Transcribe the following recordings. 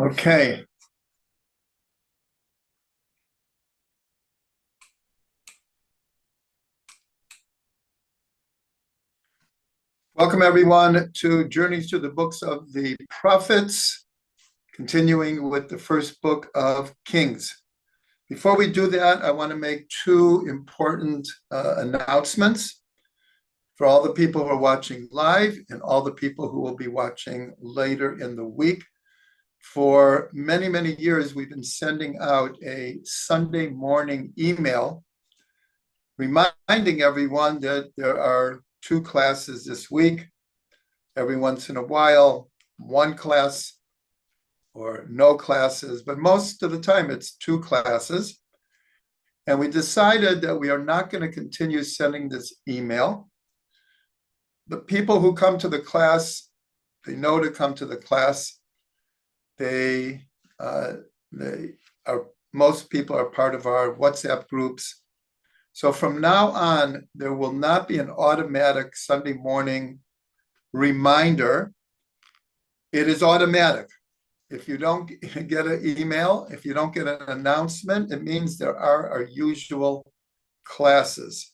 Okay. Welcome everyone to Journeys Through the Books of the Prophets, continuing with the first book of Kings. Before we do that, I want to make two important announcements for all the people who are watching live and all the people who will be watching later in the week. For many, many years, we've been sending out a Sunday morning email reminding everyone that there are two classes this week. Every once in a while, one class or no classes, but most of the time it's two classes. And we decided that we are not going to continue sending this email. The people who come to the class, they know to come to the class. Most people are part of our WhatsApp groups. So from now on, there will not be an automatic Sunday morning reminder. It is automatic. If you don't get an email, if you don't get an announcement, it means there are our usual classes.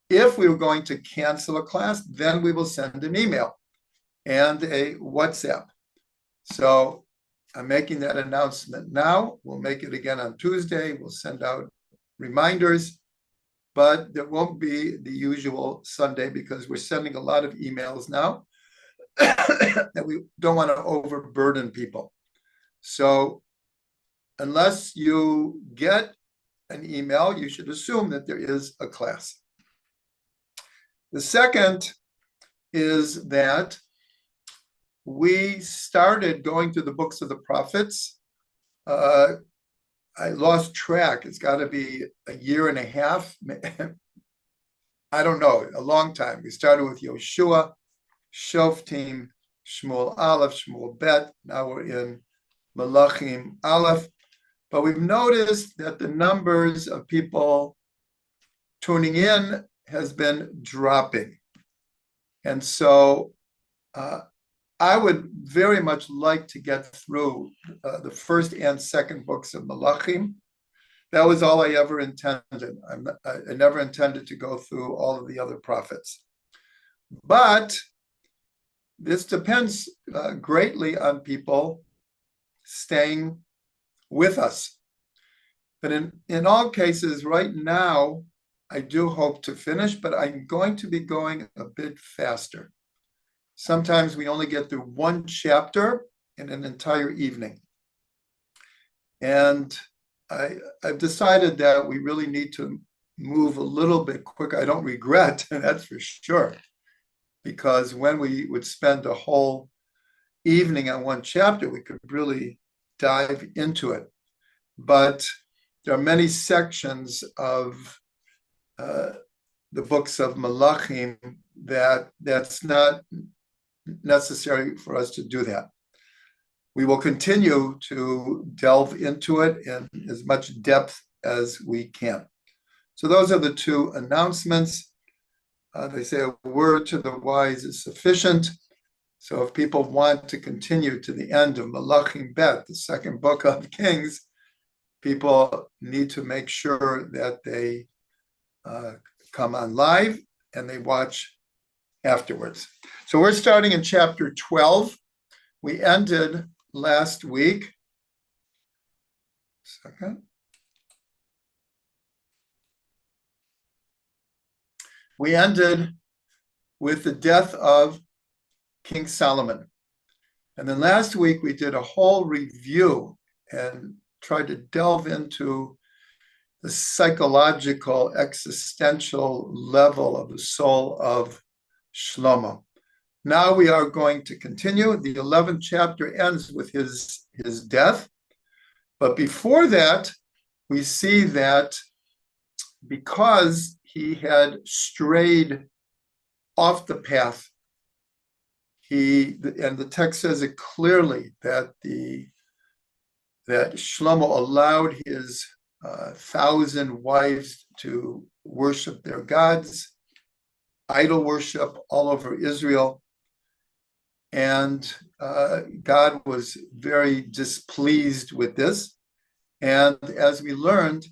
If we were going to cancel a class, then we will send an email and a WhatsApp. So I'm making that announcement now. We'll make it again on Tuesday. We'll send out reminders, but there won't be the usual Sunday because we're sending a lot of emails now that we don't want to overburden people. So unless you get an email, you should assume that there is a class. The second is that we started going through the books of the prophets. I lost track. It's got to be a year and a half. I don't know, a long time. We started with Yoshua, Shoftim, Shmuel Aleph, Shmuel Bet. Now we're in Melachim Aleph. But we've noticed that the numbers of people tuning in has been dropping. And so I would very much like to get through the first and second books of Melachim. That was all I ever intended. I never intended to go through all of the other prophets. But this depends greatly on people staying with us. But in all cases, right now, I do hope to finish, but I'm going to be going a bit faster. Sometimes we only get through one chapter in an entire evening. And I've decided that we really need to move a little bit quicker. I don't regret, that's for sure, because when we would spend a whole evening on one chapter, we could really dive into it. But there are many sections of the books of Melachim that's not necessary for us to do that. We will continue to delve into it in as much depth as we can. So those are the two announcements. They say a word to the wise is sufficient. So if people want to continue to the end of Melachim Bet, the second book of Kings, people need to make sure that they come on live and they watch afterwards. So we're starting in chapter 12. We ended last week. We ended with the death of King Solomon. And then last week we did a whole review and tried to delve into the psychological, existential level of the soul of Shlomo. Now we are going to continue. The 11th chapter ends with his death. But before that, we see that because he had strayed off the path, and the text says it clearly that Shlomo allowed his 1,000 wives to worship their gods, idol worship all over Israel. And God was very displeased with this. And as we learned,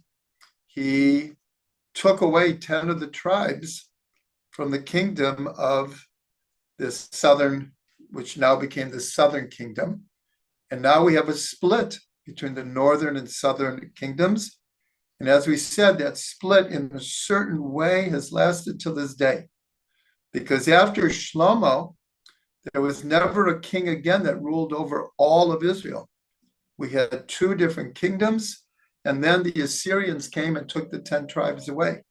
he took away 10 of the tribes from the kingdom of this southern, which now became the southern kingdom. And now we have a split between the northern and southern kingdoms. And as we said, that split in a certain way has lasted till this day. Because after Shlomo, there was never a king again that ruled over all of Israel. We had 2 different kingdoms, and then the Assyrians came and took the 10 tribes away.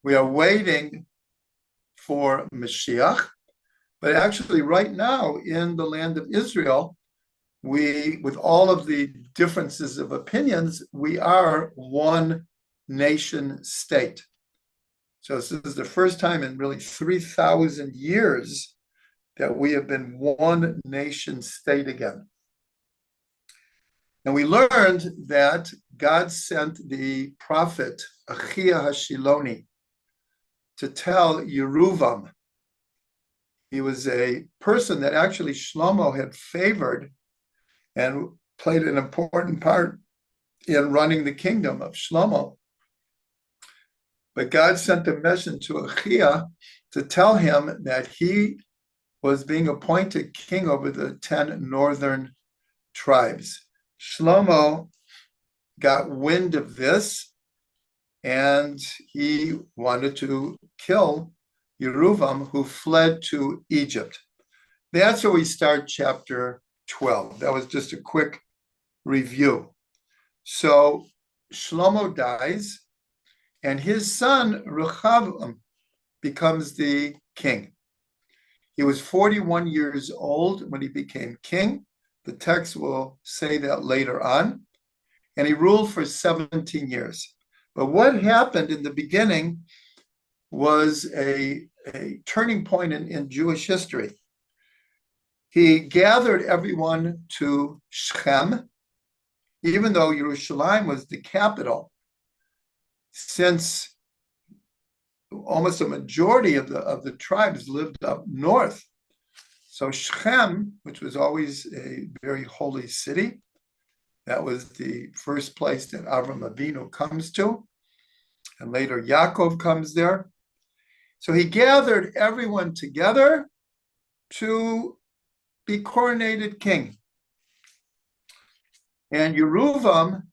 We are waiting for Mashiach, but actually right now in the land of Israel, we, with all of the differences of opinions, we are one nation state. So this is the first time in really 3,000 years that we have been one nation state again. And we learned that God sent the prophet Achia Hashiloni to tell Yeruvam. He was a person that actually Shlomo had favored and played an important part in running the kingdom of Shlomo. But God sent a message to Achia to tell him that he was being appointed king over the 10 northern tribes. Shlomo got wind of this, and he wanted to kill Yeruvam, who fled to Egypt. That's where we start chapter 12. That was just a quick review. So Shlomo dies, and his son Rechavam becomes the king. He was 41 years old when he became king. The text will say that later on. And he ruled for 17 years. But what happened in the beginning was a turning point in Jewish history. He gathered everyone to Shechem, even though Jerusalem was the capital, since almost a majority of the tribes lived up north. So Shechem, which was always a very holy city, that was the first place that Avram Avinu comes to, and later Yaakov comes there. So he gathered everyone together to be coronated king. And Yeruvam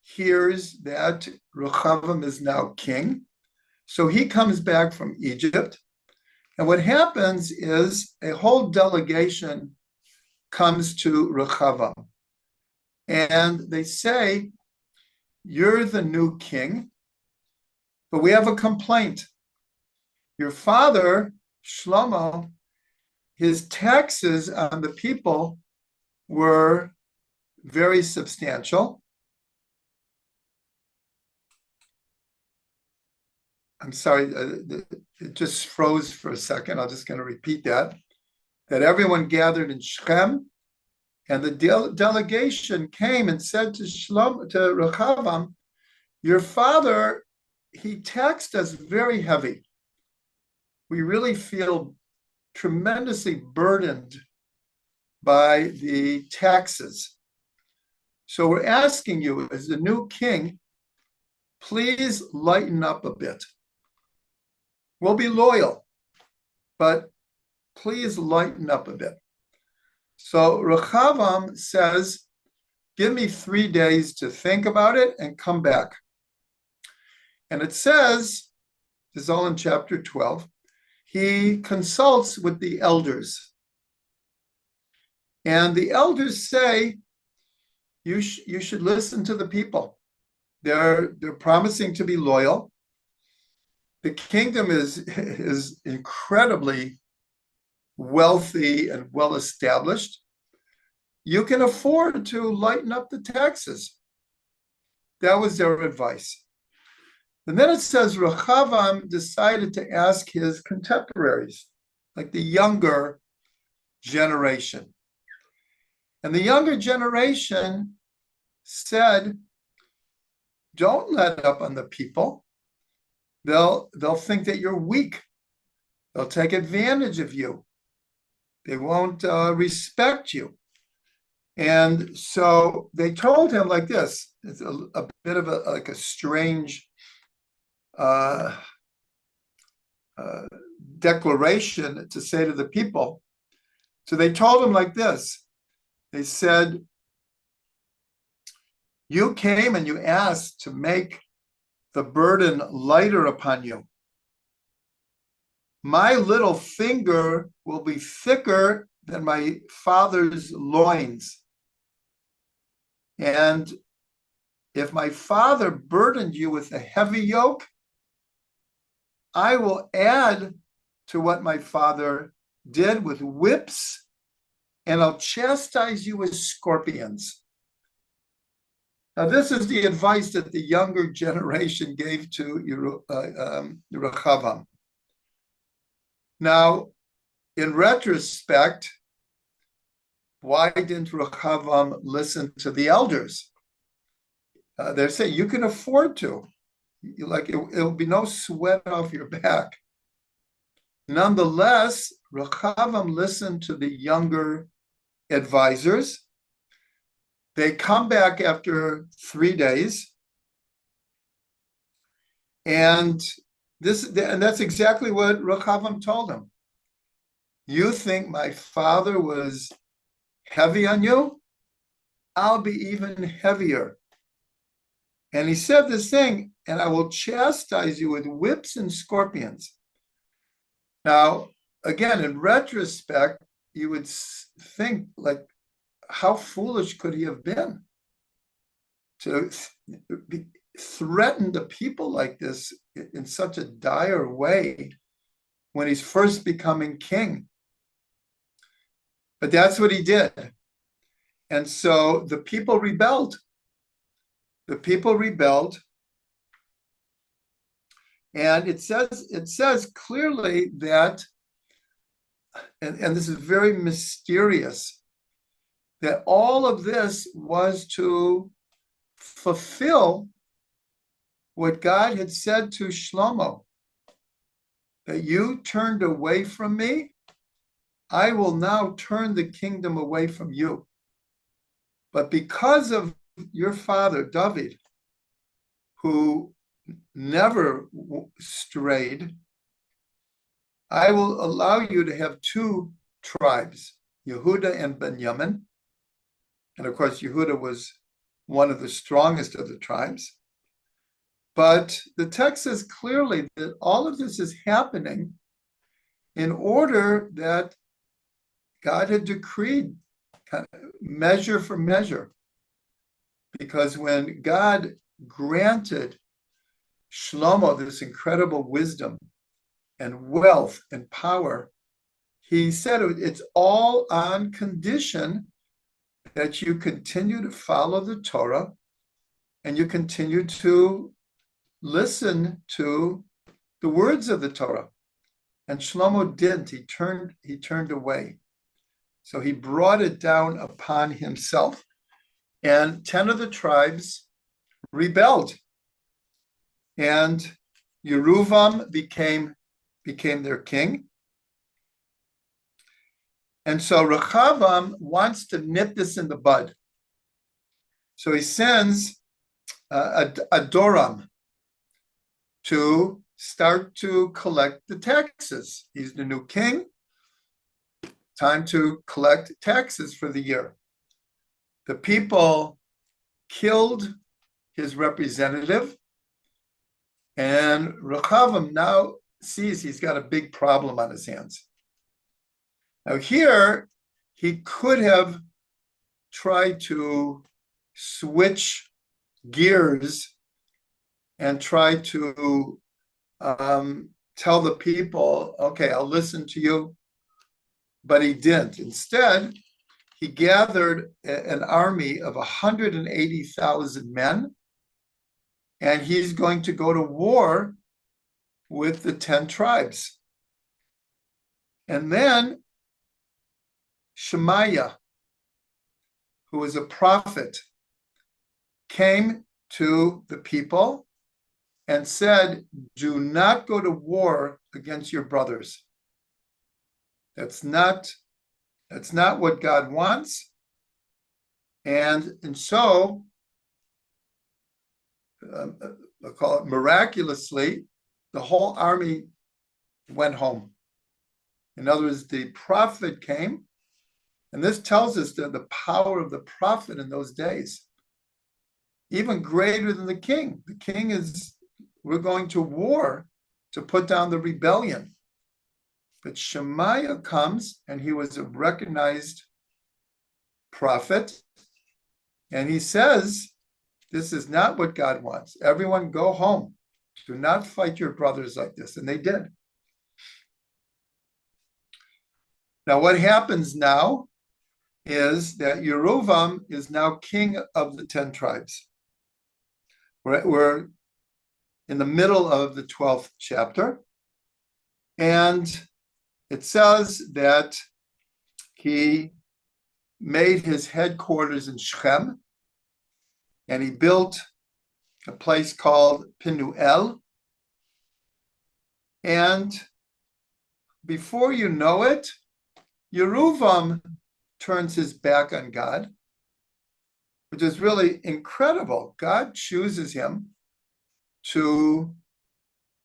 hears that Rechavam is now king. So he comes back from Egypt. And what happens is a whole delegation comes to Rechavam. And they say, "You're the new king, but we have a complaint. Your father, Shlomo, his taxes on the people were very substantial." I'm sorry, it just froze for a second. I'm just going to repeat that everyone gathered in Shechem, and the delegation came and said to Rechavam, "Your father, he taxed us very heavy. We really feel tremendously burdened by the taxes. So we're asking you, as the new king, please lighten up a bit. We'll be loyal, but please lighten up a bit." So Rechavam says, "Give me 3 days to think about it and come back." And it says, this is all in chapter 12, he consults with the elders. And the elders say, you should listen to the people. They're promising to be loyal. The kingdom is incredibly wealthy and well established. You can afford to lighten up the taxes. That was their advice. And then it says Rechavam decided to ask his contemporaries, like the younger generation. And the younger generation said, "Don't let up on the people. They'll think that you're weak. They'll take advantage of you. They won't respect you. And so they told him like this. It's a bit of a strange uh, declaration to say to the people. So they told him like this. They said, you came and you asked to make the burden lighter upon you. My little finger will be thicker than my father's loins. And if my father burdened you with a heavy yoke, I will add to what my father did with whips, and I'll chastise you with scorpions. Now, this is the advice that the younger generation gave to Rechavam. Now, in retrospect, why didn't Rechavam listen to the elders? They're saying you can afford to. It'll be no sweat off your back. Nonetheless, Rechavam listened to the younger advisors. They come back after 3 days, and that's exactly what Rechavam told him. You think my father was heavy on you? I'll be even heavier. And he said this thing, and I will chastise you with whips and scorpions. Now, again, in retrospect, you would think, like, how foolish could he have been to threaten the people like this in such a dire way when he's first becoming king? But that's what he did. And so the people rebelled. The people rebelled. And it says clearly that, and this is very mysterious, that all of this was to fulfill what God had said to Shlomo, that you turned away from me, I will now turn the kingdom away from you. But because of your father, David, who never strayed, I will allow you to have 2 tribes, Yehuda and Benjamin. And of course, Yehuda was one of the strongest of the tribes. But the text says clearly that all of this is happening in order that God had decreed, kind of measure for measure. Because when God granted Shlomo this incredible wisdom and wealth and power, he said it's all on condition that you continue to follow the Torah and you continue to listen to the words of the Torah. And Shlomo didn't. He turned away. So he brought it down upon himself. And 10 of the tribes rebelled. And Yeruvam became their king. And so Rechavam wants to nip this in the bud. So he sends Adoram to start to collect the taxes. He's the new king. Time to collect taxes for the year. The people killed his representative, and Rechavam now sees he's got a big problem on his hands. Now here, he could have tried to switch gears and try to tell the people, okay, I'll listen to you. But he didn't. Instead, he gathered an army of 180,000 men, and he's going to go to war with the 10 tribes. And then Shemaiah, who was a prophet, came to the people and said, do not go to war against your brothers. That's not That's not what God wants. And so, I'll call it miraculously, the whole army went home. In other words, the prophet came, and this tells us that the power of the prophet in those days, even greater than the king. The king is, we're going to war to put down the rebellion. But Shemaiah comes, and he was a recognized prophet, and he says, this is not what God wants. Everyone go home. Do not fight your brothers like this. And they did. Now, what happens now is that Yerovam is now king of the 10 tribes. We're in the middle of the 12th chapter. And it says that he made his headquarters in Shechem, and he built a place called Penuel. And before you know it, Yerovam turns his back on God, which is really incredible. God chooses him to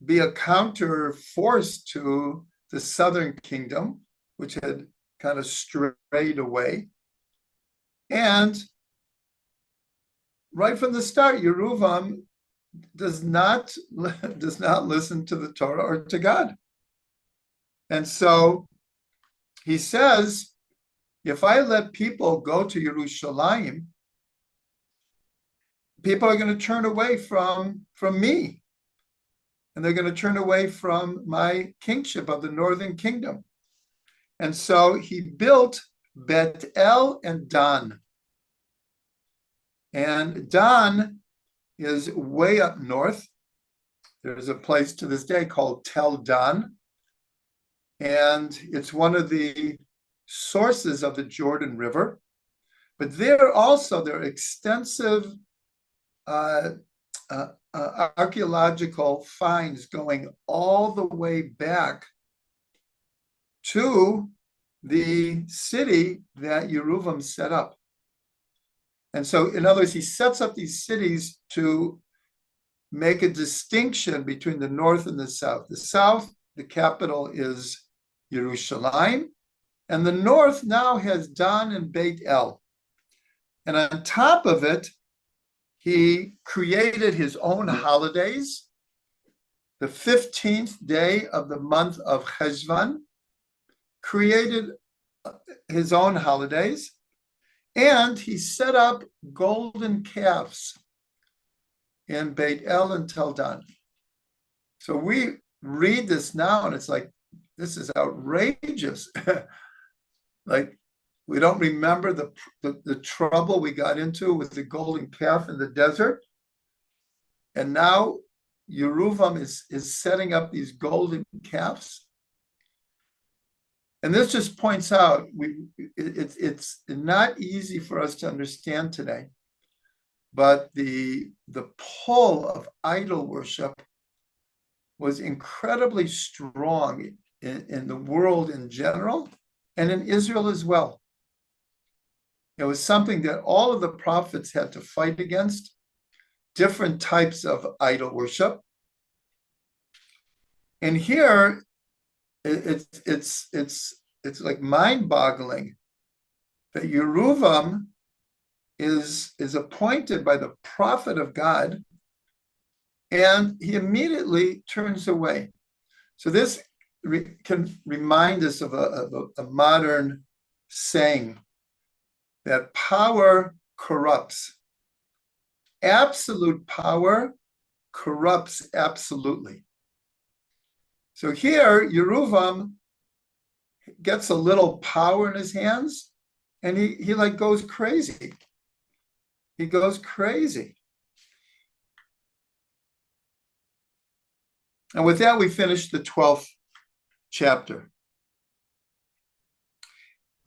be a counter force to the southern kingdom, which had kind of strayed away. And right from the start, Yerovam does not listen to the Torah or to God. And so he says, if I let people go to Yerushalayim, people are going to turn away from me. And they're going to turn away from my kingship of the northern kingdom. And so he built Bet El and Dan. And Dan is way up north. There's a place to this day called Tel Dan. And it's one of the sources of the Jordan River. But there are extensive archaeological finds going all the way back to the city that Yerovam set up. And so, in other words, he sets up these cities to make a distinction between the north and the south. The south, the capital is Yerushalayim, and the north now has Dan and Beit El. And on top of it, he created his own holidays. The 15th day of the month of Cheshvan, created his own holidays, and he set up golden calves in Beit El and Tel Dan. So we read this now, and it's like, this is outrageous. Like, we don't remember the trouble we got into with the golden calf in the desert. And now Yerovam is setting up these golden calves. And this just points out, it's not easy for us to understand today, but the pull of idol worship was incredibly strong in the world in general and in Israel as well. It was something that all of the prophets had to fight against, different types of idol worship. And here, it's like mind-boggling that Yerovam is appointed by the prophet of God, and he immediately turns away. So this can remind us of a modern saying that power corrupts. Absolute power corrupts absolutely. So here, Yerovam gets a little power in his hands, and he like goes crazy. He goes crazy. And with that, we finish the 12th chapter.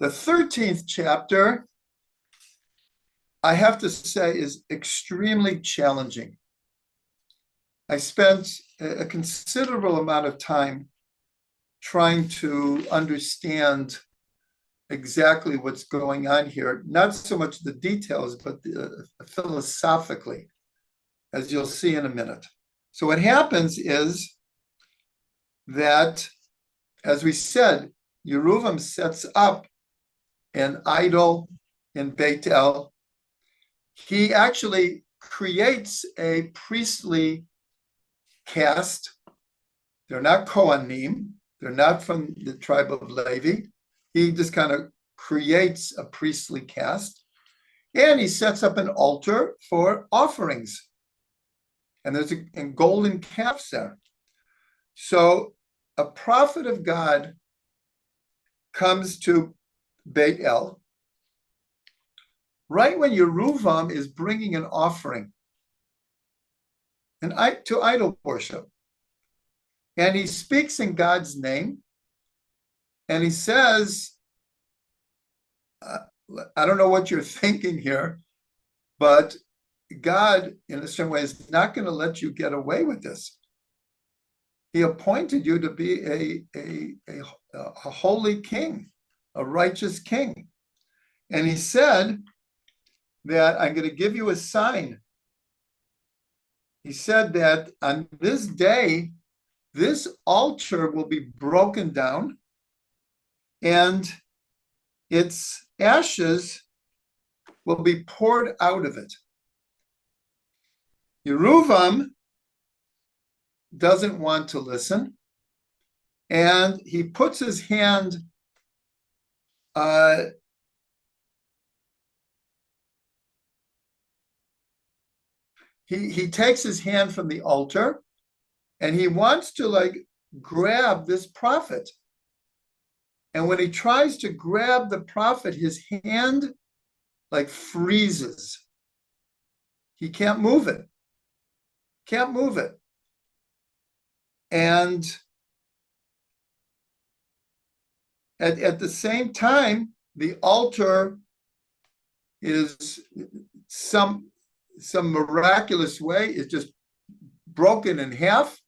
The 13th chapter, I have to say, is extremely challenging. I spent a considerable amount of time trying to understand exactly what's going on here, not so much the details, but philosophically, as you'll see in a minute. So what happens is that, as we said, Yeruvam sets up an idol in Beit El. He actually creates a priestly caste. They're not Kohanim. They're not from the tribe of Levi. He just kind of creates a priestly caste. And he sets up an altar for offerings. And there's a golden calf there. So a prophet of God comes to Beit El right when Yeruvam is bringing an offering to idol worship. And he speaks in God's name. And he says, I don't know what you're thinking here, but God, in a certain way, is not going to let you get away with this. He appointed you to be a holy king, a righteous king. And he said that I'm going to give you a sign. He said that on this day, this altar will be broken down and its ashes will be poured out of it. Yeruvam doesn't want to listen, and he puts his hand he takes his hand from the altar, and he wants to grab this prophet. And when he tries to grab the prophet, his hand freezes. He can't move it. Can't move it. And at the same time, the altar is some miraculous way is just broken in half,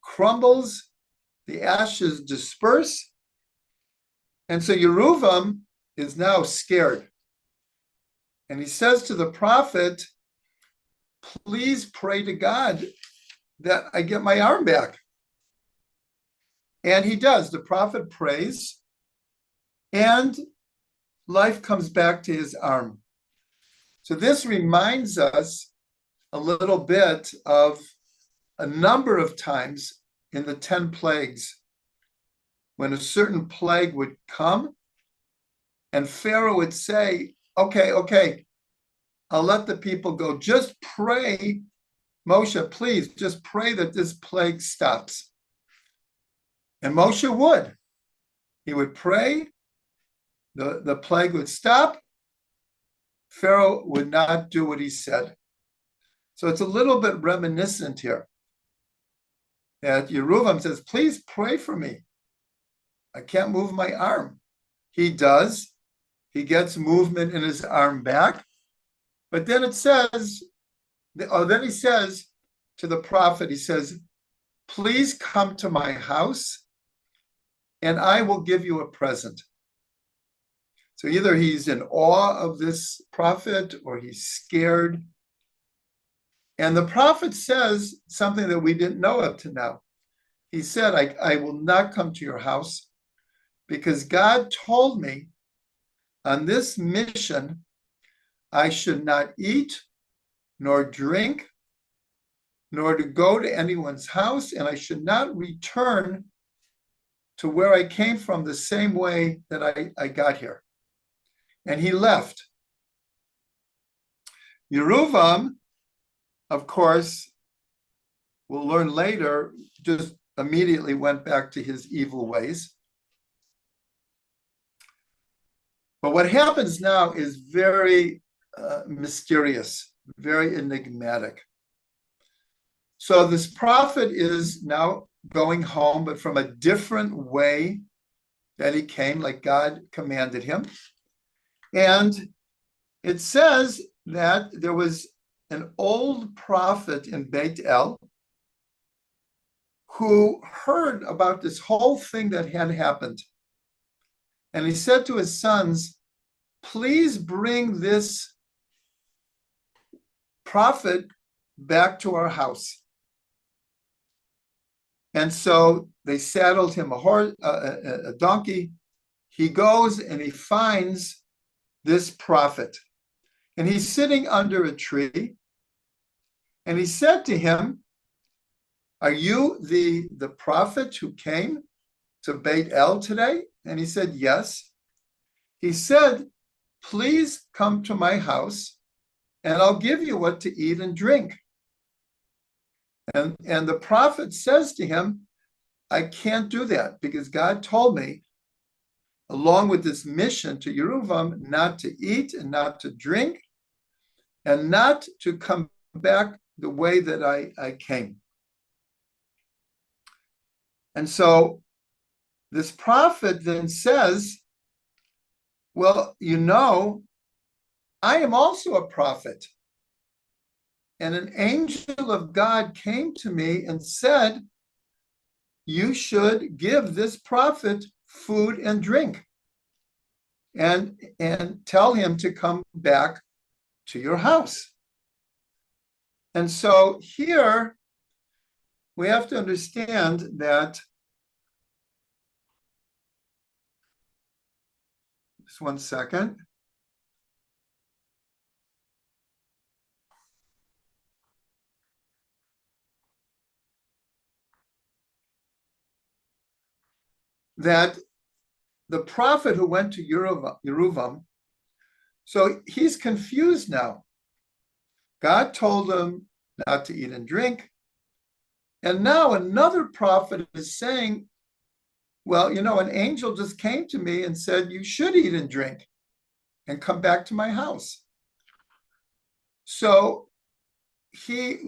crumbles, the ashes disperse. And so Yeruvam is now scared. And he says to the prophet, please pray to God that I get my arm back. And he does. The prophet prays, and life comes back to his arm. So this reminds us a little bit of a number of times in the 10 plagues when a certain plague would come and Pharaoh would say, okay, I'll let the people go. Just pray, Moshe, please, just pray that this plague stops. And Moshe would. He would pray, the plague would stop, Pharaoh would not do what he said. So it's a little bit reminiscent here that Yeruvam says, please pray for me. I can't move my arm. He does. He gets movement in his arm back. But then it says, then he says to the prophet, he says, please come to my house and I will give you a present. So either he's in awe of this prophet or he's scared. And the prophet says something that we didn't know up to now. He said, I will not come to your house because God told me on this mission, I should not eat nor drink, nor to go to anyone's house, and I should not return to where I came from the same way that I got here. And he left. Yeruvam, of course, we'll learn later, just immediately went back to his evil ways. But what happens now is very mysterious, very enigmatic. So this prophet is now going home, but from a different way that he came, like God commanded him. And it says that there was an old prophet in Beit El who heard about this whole thing that had happened. And he said to his sons, please bring this prophet back to our house. And so they saddled him a donkey. He goes and he finds this prophet. And he's sitting under a tree. And he said to him, are you the prophet who came to Beit El today? And he said, yes. He said, please come to my house and I'll give you what to eat and drink. And the prophet says to him, I can't do that because God told me, along with this mission to Yeruvam, not to eat and not to drink and not to come back the way that I came. And so this prophet then says, well, I am also a prophet. And an angel of God came to me and said, you should give this prophet food and drink and tell him to come back to your house. And so here we have to understand that, just one second. That the prophet who went to Yeruvam, so he's confused now. God told him not to eat and drink. And now another prophet is saying, well, an angel just came to me and said, you should eat and drink and come back to my house. So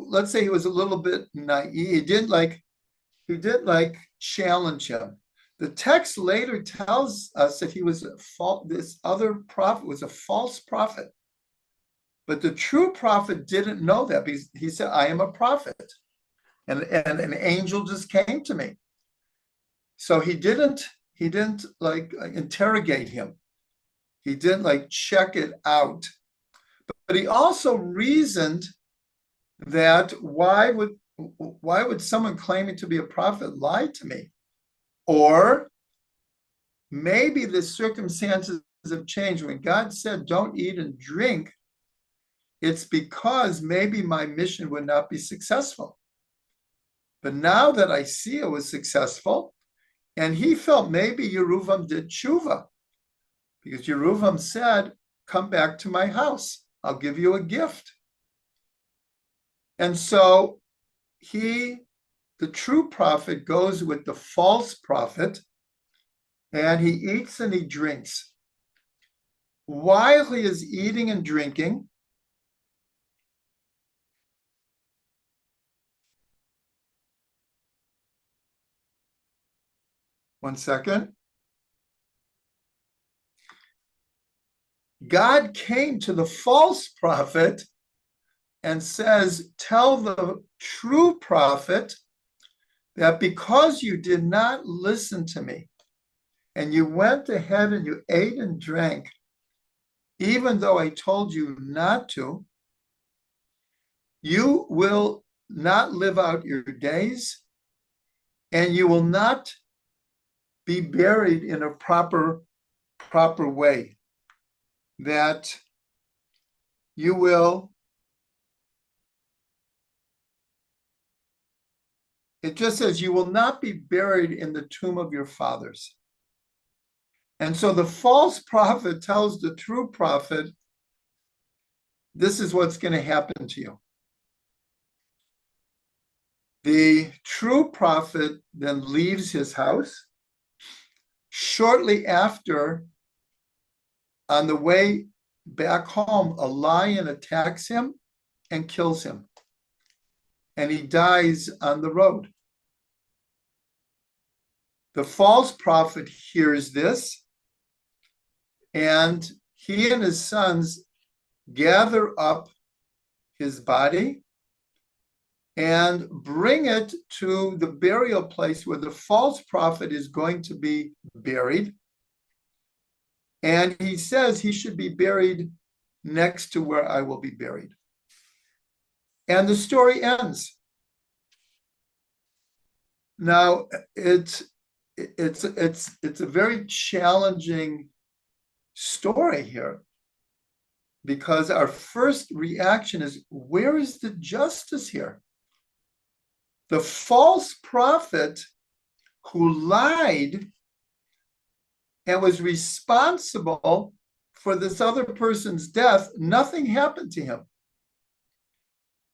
let's say he was a little bit naive. He didn't challenge him. The text later tells us that this other prophet was a false prophet. But the true prophet didn't know that because he said, I am a prophet. And an angel just came to me. So he didn't interrogate him. He didn't check it out. But he also reasoned that why would someone claiming to be a prophet lie to me? Or maybe the circumstances have changed. When God said, don't eat and drink, it's because maybe my mission would not be successful. But now that I see it was successful, and he felt maybe Yeruvam did tshuva, because Yeruvam said, come back to my house. I'll give you a gift. And so the true prophet goes with the false prophet, and he eats and he drinks. While he is eating and drinking, one second, God came to the false prophet and says, tell the true prophet that because you did not listen to me and you went ahead and you ate and drank, even though I told you not to, you will not live out your days and you will not be buried in a proper way. That you will, it just says you will not be buried in the tomb of your fathers. And so the false prophet tells the true prophet, this is what's going to happen to you. The true prophet then leaves his house. Shortly after, on the way back home, a lion attacks him and kills him. And he dies on the road. The false prophet hears this, and he and his sons gather up his body and bring it to the burial place where the false prophet is going to be buried. And he says he should be buried next to where I will be buried. And the story ends. Now, it's a very challenging story here, because our first reaction is, where is the justice here? The false prophet who lied and was responsible for this other person's death, nothing happened to him.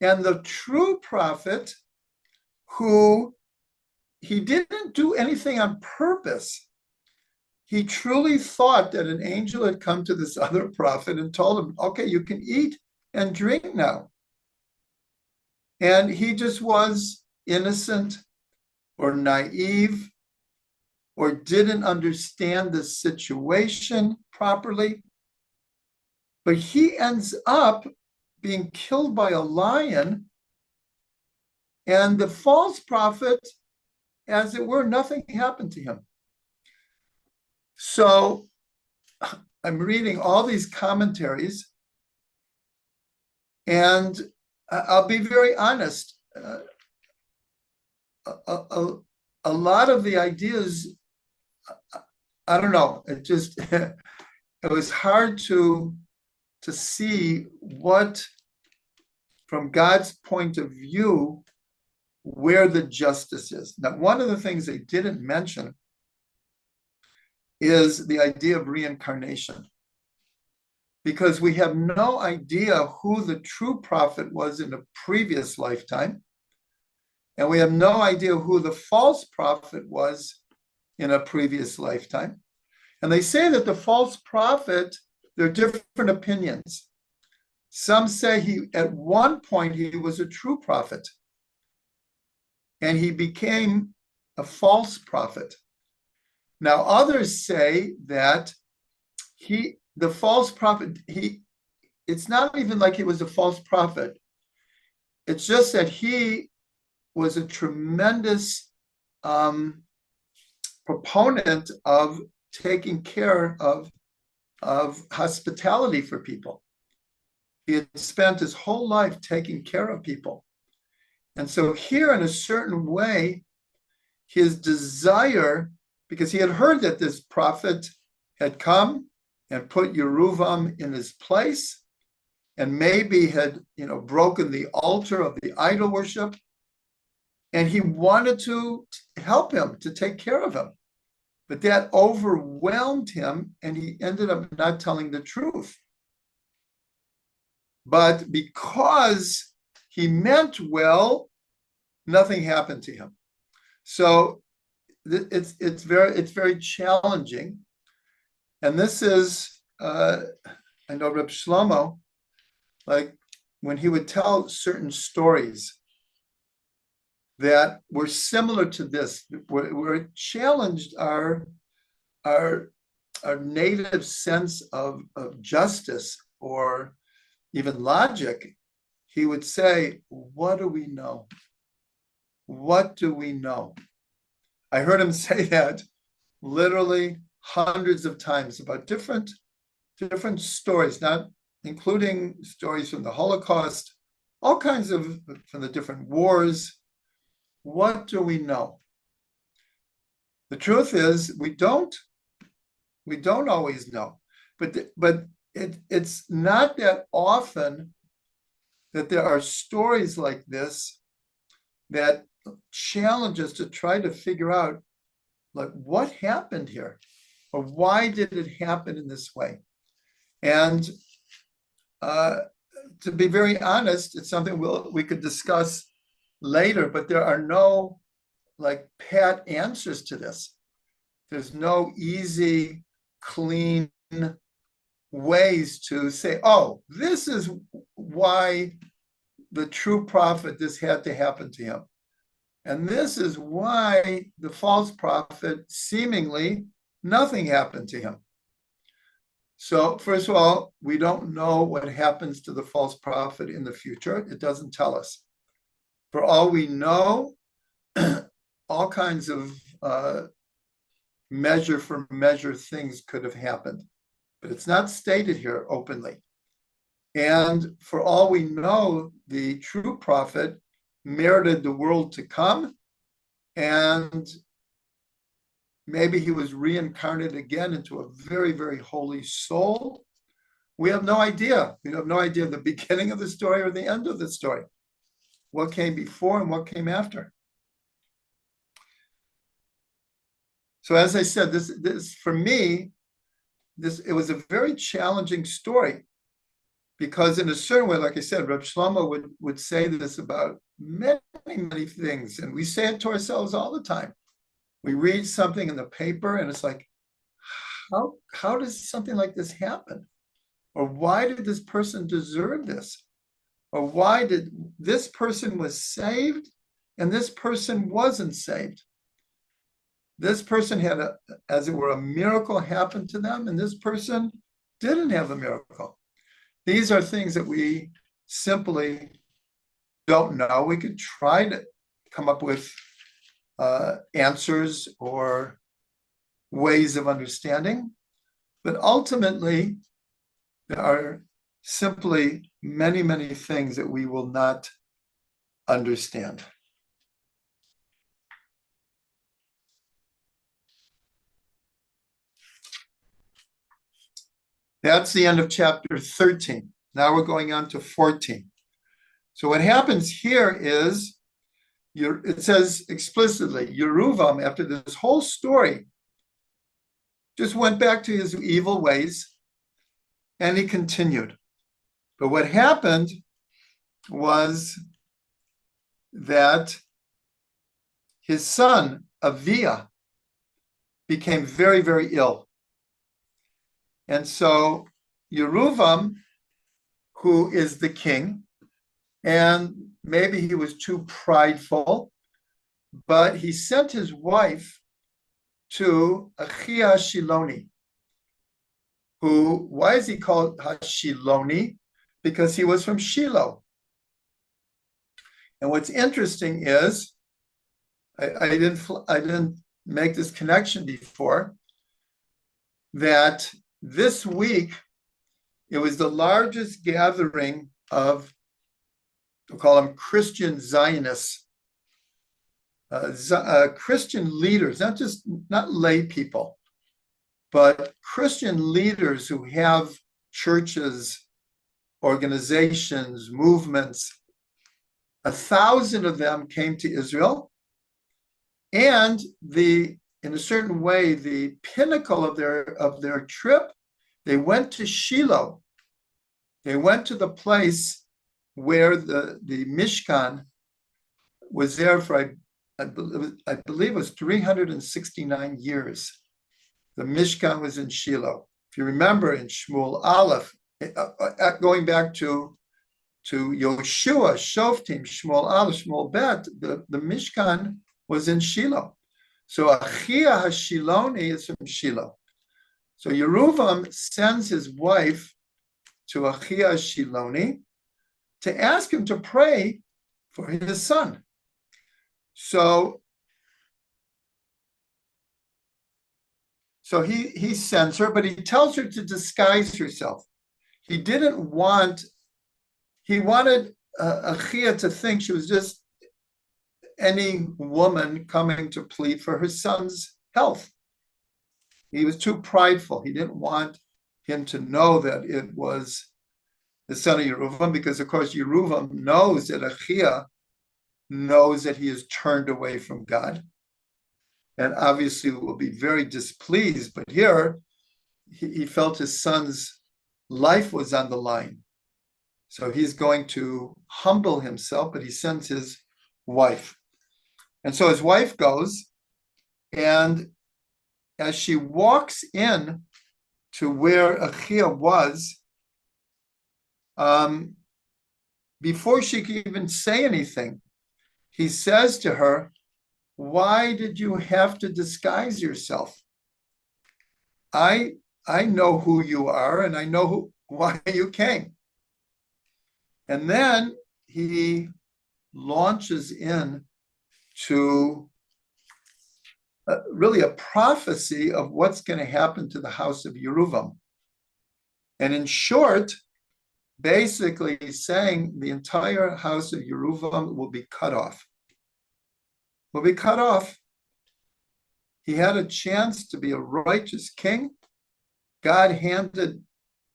And the true prophet, who he didn't do anything on purpose. He truly thought that an angel had come to this other prophet and told him, okay, you can eat and drink now. And he just was innocent or naive or didn't understand the situation properly. But he ends up being killed by a lion, and the false prophet, as it were, nothing happened to him. So I'm reading all these commentaries, and I'll be very honest. A lot of the ideas, I don't know, it just, it was hard to see what, from God's point of view, where the justice is. Now, one of the things they didn't mention is the idea of reincarnation, because we have no idea who the true prophet was in a previous lifetime, and we have no idea who the false prophet was in a previous lifetime. And they say that the false prophet, there are different opinions. Some say at one point he was a true prophet, and he became a false prophet. Now, others say that the false prophet, it's not even like he was a false prophet. It's just that he was a tremendous proponent of taking care of hospitality for people. He had spent his whole life taking care of people. And so here, in a certain way, his desire, because he had heard that this prophet had come and put Yeruvam in his place, and maybe had, broken the altar of the idol worship, and he wanted to help him, to take care of him. But that overwhelmed him, and he ended up not telling the truth. But because he meant well, nothing happened to him. So it's very challenging. And this is, I know Reb Shlomo, like when he would tell certain stories that were similar to this, where it challenged our native sense of justice or even logic, he would say, what do we know? What do we know? I heard him say that literally hundreds of times about different stories, not including stories from the Holocaust, all kinds of, from the different wars. What do we know? The truth is, we don't always know, but it's not that often that there are stories like this that challenge us to try to figure out, like, what happened here, or why did it happen in this way? And to be very honest, it's something we could discuss later, but there are no like pat answers to this. There's no easy, clean ways to say, oh, this is why the true prophet, this had to happen to him. And this is why the false prophet, seemingly nothing happened to him. So first of all, we don't know what happens to the false prophet in the future. It doesn't tell us. For all we know, all kinds of measure for measure things could have happened. but it's not stated here openly. And for all we know, the true prophet merited the world to come, and maybe he was reincarnated again into a very, very holy soul. We have no idea. We have no idea the beginning of the story or the end of the story. What came before and what came after. So as I said, this for me, it was a very challenging story, because in a certain way, like I said, Reb Shlomo would say this about many, many things, and we say it to ourselves all the time. We read something in the paper and it's like, how does something like this happen? Or why did this person deserve this? Or why did this person was saved and this person wasn't saved? This person had, as it were, a miracle happen to them, and this person didn't have a miracle. These are things that we simply don't know. We could try to come up with answers or ways of understanding, but ultimately, there are simply many, many things that we will not understand. That's the end of chapter 13. Now we're going on to 14. So what happens here is, it says explicitly, Yeruvam, after this whole story, just went back to his evil ways, and he continued. But what happened was that his son, Aviah, became very, very ill. And so Yeruvam, who is the king, and maybe he was too prideful, but he sent his wife to Achia Shiloni, who, why is he called Hashiloni? Because he was from Shiloh. And what's interesting is, I didn't make this connection before, that this week, it was the largest gathering of, we'll call them Christian Zionists, Christian leaders, not lay people, but Christian leaders who have churches, organizations, movements. 1,000 of them came to Israel, and in a certain way, the pinnacle of their trip, they went to Shiloh. They went to the place where the Mishkan was there for, I believe it was 369 years. The Mishkan was in Shiloh. If you remember in Shmuel Aleph, going back to Yoshua, Shoftim, Shmuel Aleph, Shmuel Bet, the Mishkan was in Shiloh. So Achia Hashiloni is from Shiloh. So Yeruvam sends his wife to Achia Shiloni to ask him to pray for his son. So he sends her, but he tells her to disguise herself. He wanted Achia to think she was just any woman coming to plead for her son's health. He was too prideful. He didn't want him to know that it was the son of Yeruvam, because of course Yeruvam knows that Achia knows that he is turned away from God, and obviously will be very displeased. But here, he felt his son's life was on the line. So he's going to humble himself, but he sends his wife. And so his wife goes, and as she walks in to where Achia was, before she can even say anything, he says to her, "Why did you have to disguise yourself? I know who you are, and I know why you came." And then he launches in to really a prophecy of what's going to happen to the house of Yeruvam. And in short, basically he's saying the entire house of Yeruvam will be cut off. Will be cut off. He had a chance to be a righteous king. God handed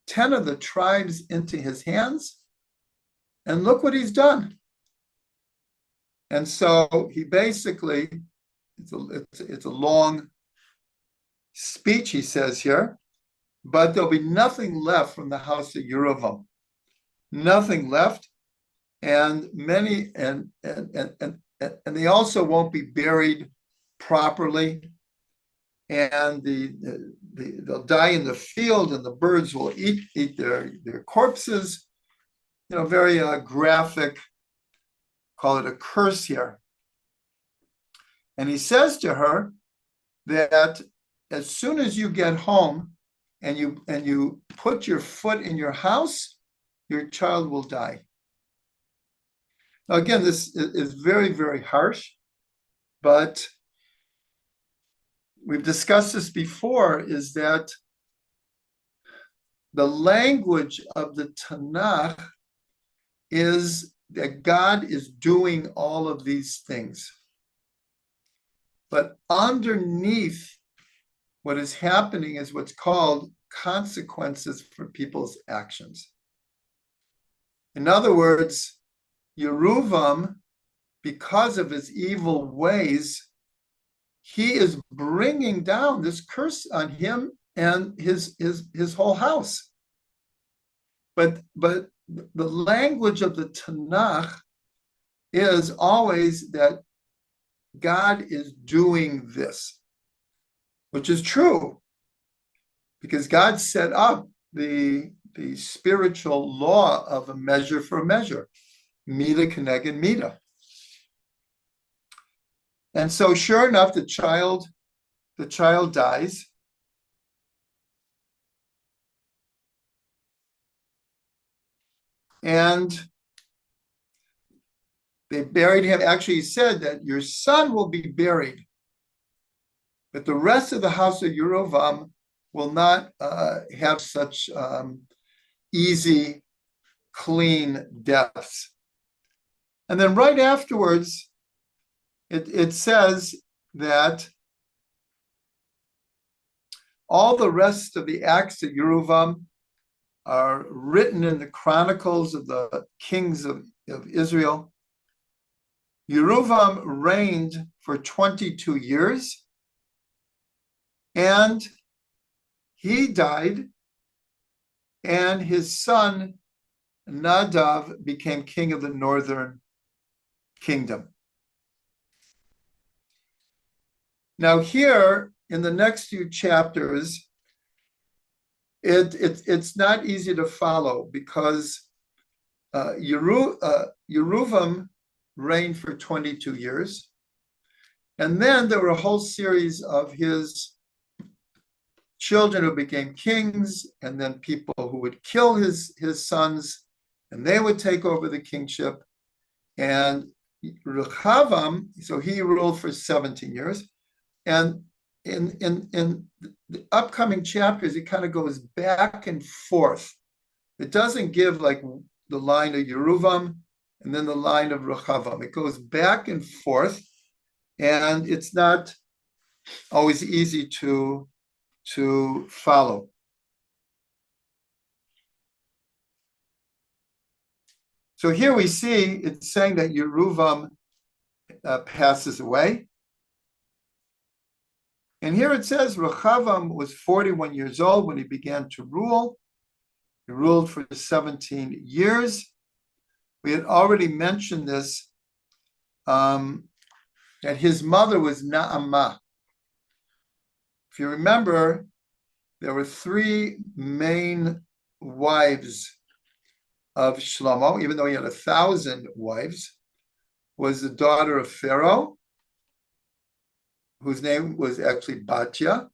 10 of the tribes into his hands. And look what he's done. And so he basically, it's a long speech, he says here, but there'll be nothing left from the house of Yeruvam. Nothing left. And many, and they also won't be buried properly. And they'll die in the field, and the birds will eat their corpses. Very graphic, call it a curse here. And he says to her that as soon as you get home and you put your foot in your house, your child will die. Now, again, this is very, very harsh, but we've discussed this before, is that the language of the Tanakh is that God is doing all of these things. But underneath what is happening is what's called consequences for people's actions. In other words, Yeruvam, because of his evil ways, he is bringing down this curse on him and his whole house. But the language of the Tanakh is always that God is doing this, which is true, because God set up the spiritual law of a measure for a measure, mida keneged mida. And so, sure enough, the child dies. And they buried him. Actually, he said that your son will be buried, but the rest of the house of Yerovam will not have such easy, clean deaths. And then right afterwards, it says that all the rest of the acts of Yerovam are written in the chronicles of the kings of Israel. Yerovam reigned for 22 years, and he died, and his son Nadav became king of the northern kingdom. Now here, in the next few chapters, it's not easy to follow, because Yeruvam reigned for 22 years. And then there were a whole series of his children who became kings, and then people who would kill his sons, and they would take over the kingship. And Rechavam, so he ruled for 17 years. And in the upcoming chapters, it kind of goes back and forth. It doesn't give like the line of Yeruvam and then the line of Rechavam. It goes back and forth, and it's not always easy to follow. So here we see it's saying that Yeruvam passes away. And here it says Rechavam was 41 years old when he began to rule. He ruled for 17 years. We had already mentioned this, that his mother was Naamah. If you remember, there were three main wives of Shlomo, even though he had 1,000 wives. Was the daughter of Pharaoh, whose name was actually Batya,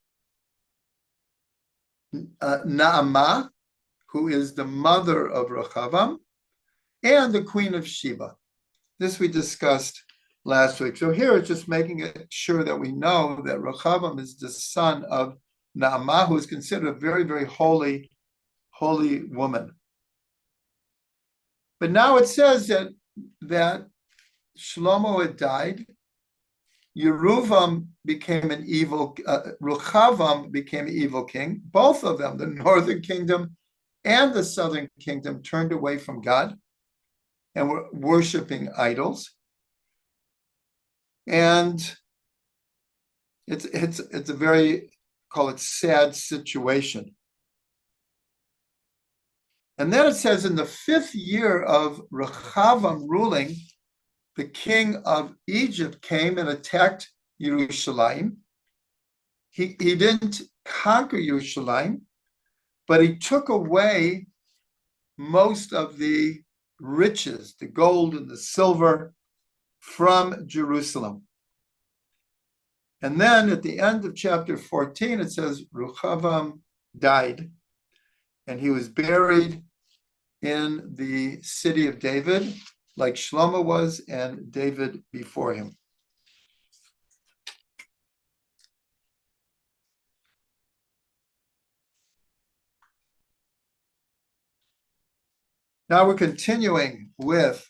Naamah, who is the mother of Rechavam, and the queen of Sheba. This we discussed last week. So here it's just making it sure that we know that Rechavam is the son of Naamah, who is considered a very, very holy holy woman. But now it says that Shlomo had died. Yeruvam became an evil, Rechavam became an evil king. Both of them, the northern kingdom and the southern kingdom, turned away from God and were worshiping idols. And it's a very, call it, sad situation. And then it says in the 5th year of Rechavam ruling, the king of Egypt came and attacked Jerusalem. He didn't conquer Jerusalem, but he took away most of the riches, the gold and the silver, from Jerusalem. And then at the end of chapter 14, it says Rechavam died, and he was buried in the city of David, like Shlomo was and David before him. Now we're continuing with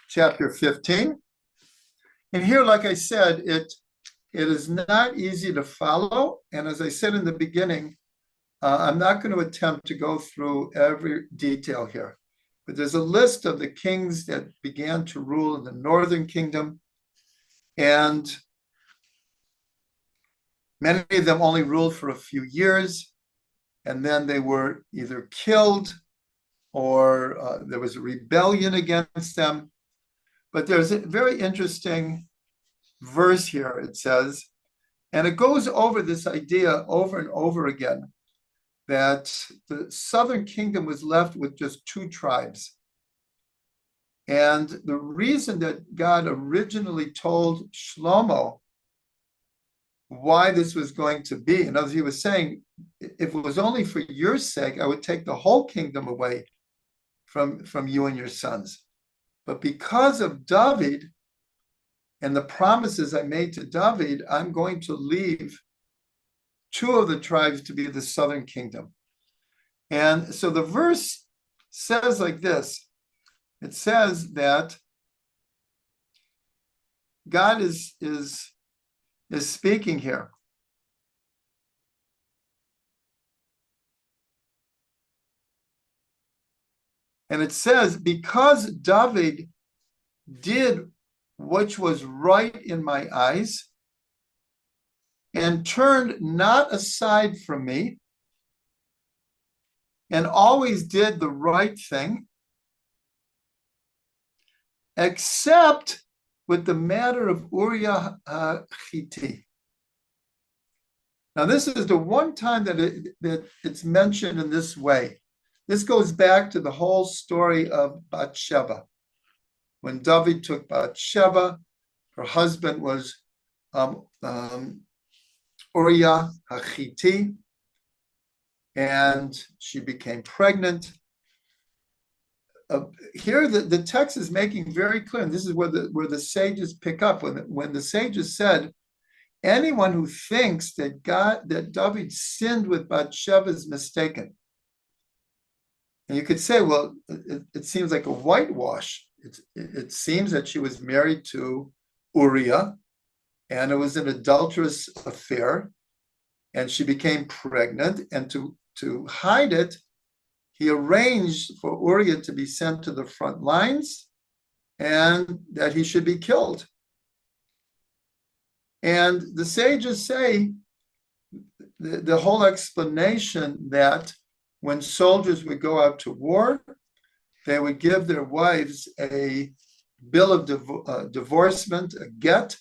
chapter 15. And here, like I said, it is not easy to follow. And as I said in the beginning, I'm not going to attempt to go through every detail here. But there's a list of the kings that began to rule in the northern kingdom. And many of them only ruled for a few years. And then they were either killed or there was a rebellion against them. But there's a very interesting verse here, it says, and it goes over this idea over and over again, that the southern kingdom was left with just 2 tribes. And the reason that God originally told Shlomo why this was going to be, in other words, he was saying, if it was only for your sake, I would take the whole kingdom away from you and your sons. But because of David and the promises I made to David, I'm going to leave 2 of the tribes to be the southern kingdom. And so the verse says like this. It says that God is speaking here. And it says, because David did which was right in my eyes and turned not aside from me and always did the right thing, except with the matter of Uriah Hittite. Now, this is the one time that it's mentioned in this way. This goes back to the whole story of Bathsheba. When David took Bathsheba, her husband was Uriah Hittite, and she became pregnant. Here, the text is making very clear, and this is where the sages pick up, when the sages said, anyone who thinks that David sinned with Bathsheba is mistaken. And you could say, well, it seems like a whitewash. It seems that she was married to Uriah, and it was an adulterous affair, and she became pregnant, and to hide it, he arranged for Uriah to be sent to the front lines and that he should be killed. And the sages say the whole explanation that when soldiers would go out to war, they would give their wives a bill of divorcement, a get,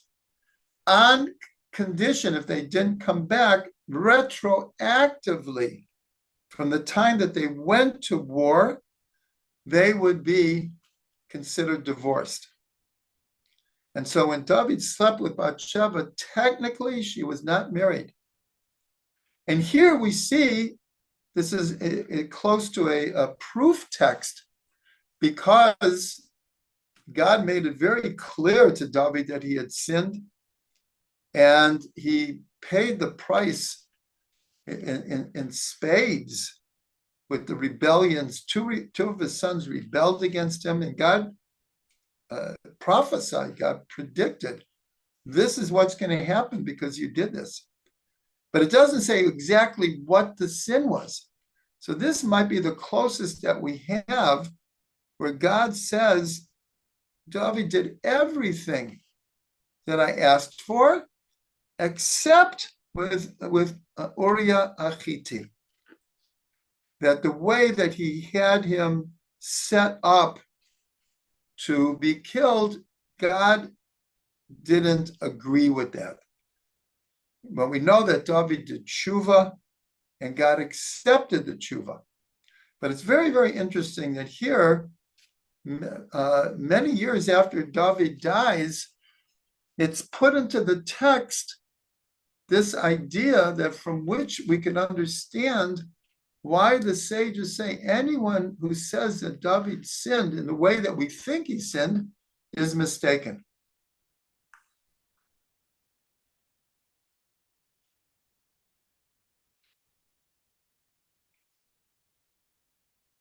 on condition if they didn't come back retroactively from the time that they went to war, they would be considered divorced. And so when David slept with Bathsheba, technically she was not married. And here we see this is close to a proof text, because God made it very clear to David that he had sinned, and he paid the price in spades with the rebellions. Two of his sons rebelled against him, and God prophesied, God predicted, this is what's going to happen because you did this. But it doesn't say exactly what the sin was. So this might be the closest that we have where God says, David did everything that I asked for, except with Uriah Achiti. That the way that he had him set up to be killed, God didn't agree with that. But we know that David did tshuva, and God accepted the tshuva. But it's very, very interesting that here, many years after David dies, it's put into the text this idea that from which we can understand why the sages say anyone who says that David sinned in the way that we think he sinned is mistaken.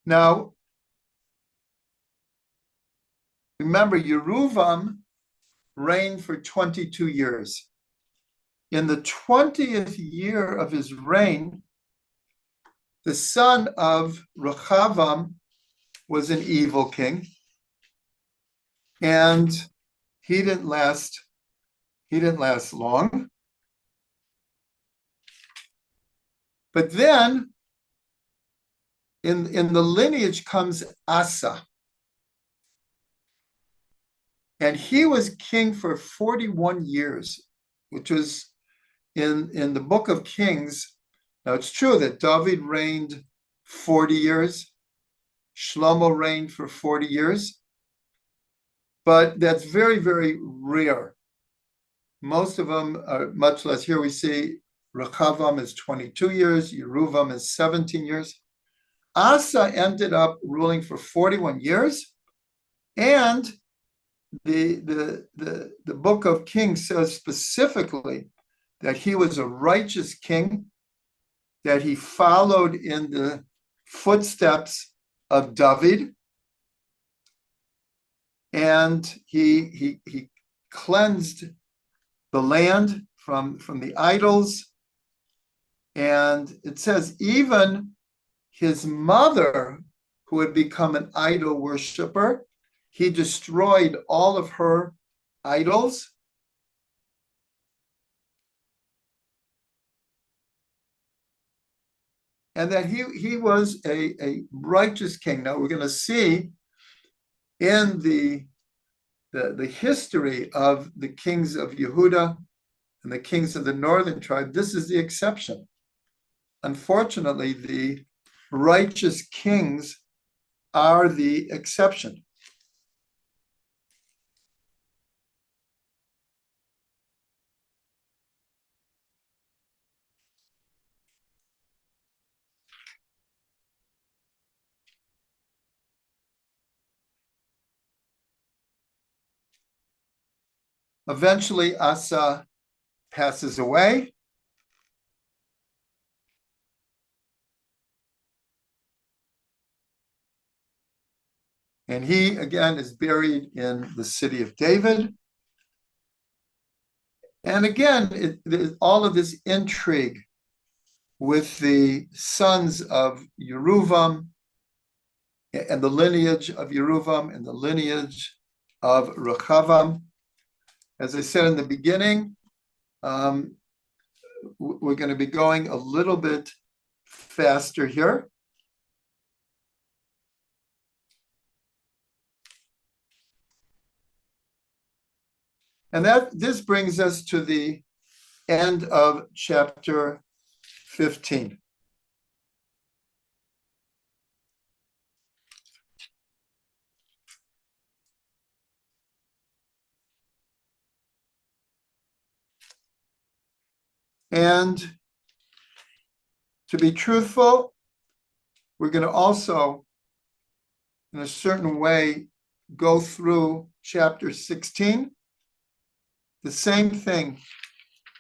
Now, remember, Yeruvam reigned for 22 years. In the 20th year of his reign, the son of Rechavam was an evil king, and he didn't last long. But then in the lineage comes Asa. And he was king for 41 years, which was in the book of Kings. Now, it's true that David reigned 40 years. Shlomo reigned for 40 years. But that's very, very rare. Most of them are much less. Here we see Rechavam is 22 years. Yeruvam is 17 years. Asa ended up ruling for 41 years. And the book of Kings says specifically that he was a righteous king, that he followed in the footsteps of David, and he cleansed the land from the idols. And it says even his mother, who had become an idol worshiper, he destroyed all of her idols. And that he was a righteous king. Now we're going to see in the history of the kings of Yehuda and the kings of the northern tribe, this is the exception. Unfortunately, the righteous kings are the exception. Eventually, Asa passes away. And he, again, is buried in the city of David. And again, all of this intrigue with the sons of Yeruvam and the lineage of Yeruvam and the lineage of Rechavam. As I said in the beginning, we're going to be going a little bit faster here. And this brings us to the end of chapter 15. And to be truthful, we're going to also, in a certain way, go through chapter 16. The same thing,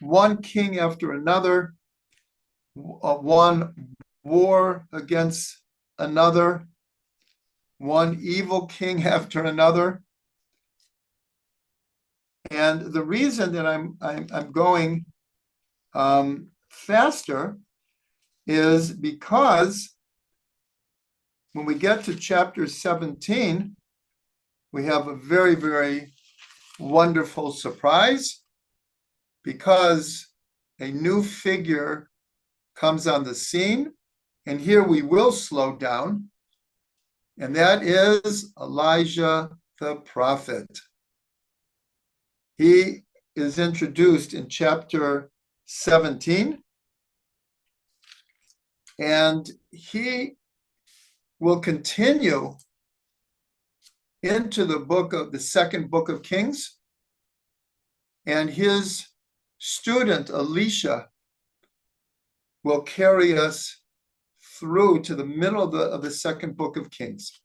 one king after another, one war against another, one evil king after another. And the reason that I'm going faster is because when we get to chapter 17, we have a very, very wonderful surprise, because a new figure comes on the scene. And here we will slow down, and that is Elijah the prophet. He is introduced in chapter 17, and he will continue into the second book of Kings, and his student Elisha will carry us through to the middle of the second book of Kings.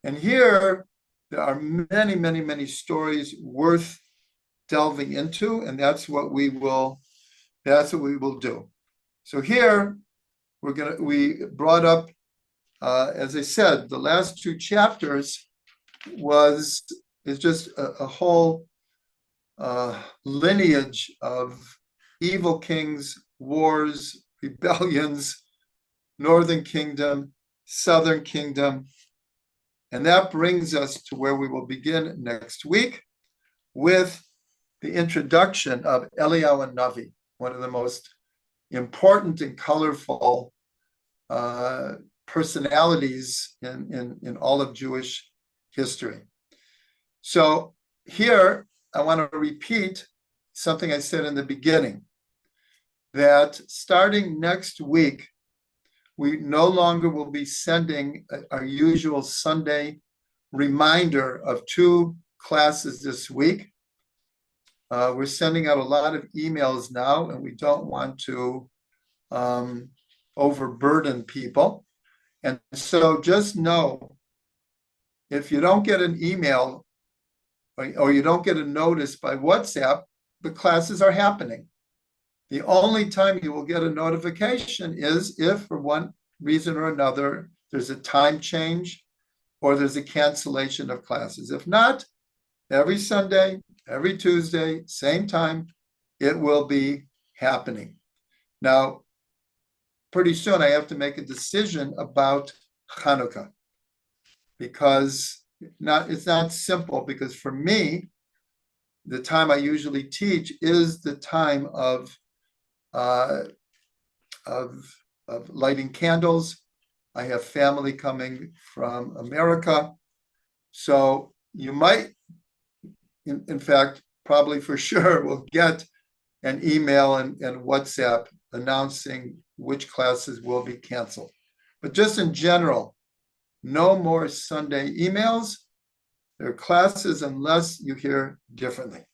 And here there are many, many, many stories worth delving into, and that's what we will do. So here we brought up, as I said, the last two chapters is just a whole lineage of evil kings, wars, rebellions, northern kingdom, southern kingdom. And that brings us to where we will begin next week with the introduction of Eliyahu Navi, one of the most important and colorful personalities in all of Jewish history. So here, I want to repeat something I said in the beginning, that starting next week, we no longer will be sending our usual Sunday reminder of 2 classes this week. We're sending out a lot of emails now, and we don't want to overburden people. And so just know, if you don't get an email or you don't get a notice by WhatsApp, the classes are happening. The only time you will get a notification is if, for one reason or another, there's a time change or there's a cancellation of classes. If not, every Sunday, every Tuesday, same time, it will be happening. Now, pretty soon I have to make a decision about Hanukkah, because it's not simple, because for me, the time I usually teach is the time of lighting candles. I have family coming from America. So you might, in fact, probably for sure, will get an email and WhatsApp announcing which classes will be canceled. But just in general, no more Sunday emails. There are classes unless you hear differently.